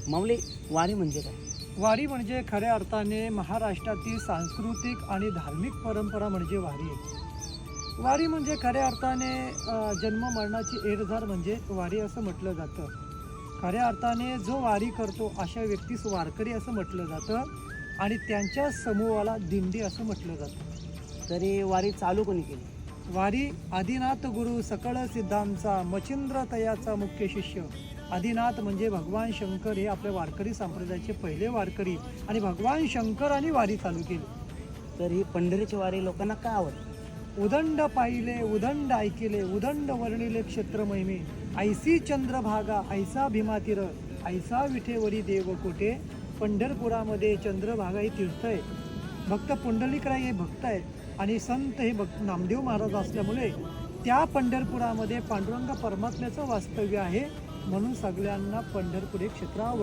माऊली, वारी म्हणजे काय? वारी म्हणजे खऱ्या अर्थाने महाराष्ट्रातील सांस्कृतिक आणि धार्मिक परंपरा म्हणजे वारी आहे. वारी म्हणजे खऱ्या अर्थाने जन्म मरणाची एडझार म्हणजे वारी असं म्हटलं जातं. खऱ्या अर्थाने जो वारी करतो अशा व्यक्तीस वारकरी असं म्हटलं जातं आणि त्यांच्या समूहाला दिंडी असं म्हटलं जातं. तरी वारी चालू कोणी केली? वारी आदिनाथ गुरु सकळ सिद्धांचा मच्छिंद्र तयाचा मुख्य शिष्य. आदिनाथ म्हणजे भगवान शंकर, हे आपल्या वारकरी संप्रदायाचे पहिले वारकरी आणि भगवान शंकरांनी वारी चालू केली. तर ही पंढरीची वारी लोकांना का आवडते? उदंड पाहिले उदंड ऐकिले उदंड वर्णिले क्षेत्र महिमे, ऐसी चंद्रभागा ऐसा भीमातीर, ऐसा विठेवरी देव कोठे. पंढरपुरामध्ये चंद्रभागा ही तीर्थ आहे. भक्त पुंडलिकराय हे भक्त आहेत आणि संत हे नामदेव महाराज असल्यामुळे त्या पंढरपुरामध्ये पांडुरंग परमात्म्याचं वास्तव्य आहे. म्हणून सगळ्यांना पंढरपूर हे क्षेत्र आवडतं.